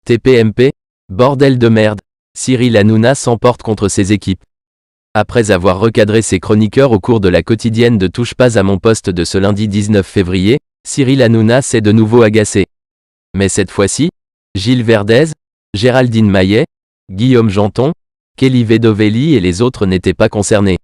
TPMP, bordel de merde, Cyril Hanouna s'emporte contre ses équipes. Après avoir recadré ses chroniqueurs au cours de la quotidienne de Touche pas à mon poste de ce lundi 19 février, Cyril Hanouna s'est de nouveau agacé. Mais cette fois-ci, Gilles Verdez, Géraldine Maillet, Guillaume Janton, Kelly Vedovelli et les autres n'étaient pas concernés.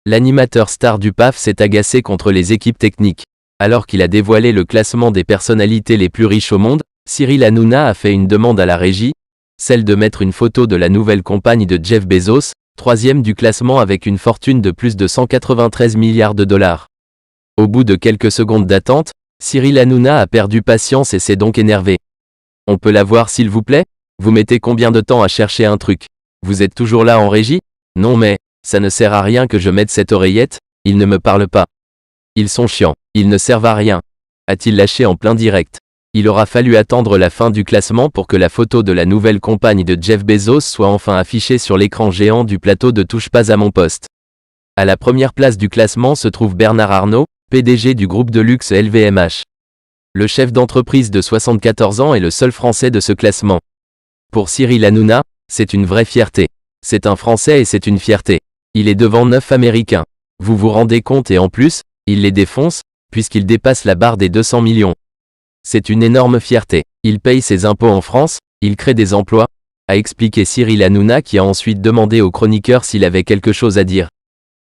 L'animateur star du PAF s'est agacé contre les équipes techniques. Alors qu'il a dévoilé le classement des personnalités les plus riches au monde, Cyril Hanouna a fait une demande à la régie, celle de mettre une photo de la nouvelle compagne de Jeff Bezos, troisième du classement avec une fortune de plus de 193 milliards de dollars. Au bout de quelques secondes d'attente, Cyril Hanouna a perdu patience et s'est donc énervé. On peut la voir s'il vous plaît? Vous mettez combien de temps à chercher un truc? Vous êtes toujours là en régie? Non mais, ça ne sert à rien que je mette cette oreillette, ils ne me parlent pas. Ils sont chiants, ils ne servent à rien. A-t-il lâché en plein direct. Il aura fallu attendre la fin du classement pour que la photo de la nouvelle compagne de Jeff Bezos soit enfin affichée sur l'écran géant du plateau de Touche pas à mon poste. À la première place du classement se trouve Bernard Arnault, PDG du groupe de luxe LVMH. Le chef d'entreprise de 74 ans est le seul Français de ce classement. Pour Cyril Hanouna, c'est une vraie fierté. C'est un Français et c'est une fierté. Il est devant 9 Américains. Vous vous rendez compte et en plus, il les défonce, puisqu'il dépasse la barre des 200 millions. C'est une énorme fierté. Il paye ses impôts en France, il crée des emplois, a expliqué Cyril Hanouna qui a ensuite demandé au chroniqueur s'il avait quelque chose à dire.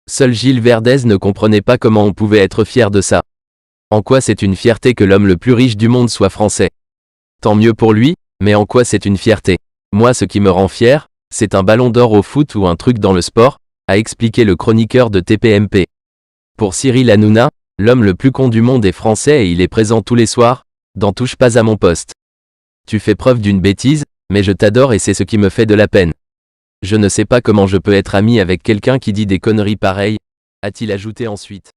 Seul Gilles Verdez ne comprenait pas comment on pouvait être fier de ça. En quoi c'est une fierté que l'homme le plus riche du monde soit français? Tant mieux pour lui, mais en quoi c'est une fierté? Moi ce qui me rend fier, c'est un ballon d'or au foot ou un truc dans le sport, a expliqué le chroniqueur de TPMP. Pour Cyril Hanouna, l'homme le plus con du monde est français et il est présent tous les soirs, dans Touche pas à mon poste. Tu fais preuve d'une bêtise, mais je t'adore et c'est ce qui me fait de la peine. Je ne sais pas comment je peux être ami avec quelqu'un qui dit des conneries pareilles, a-t-il ajouté ensuite.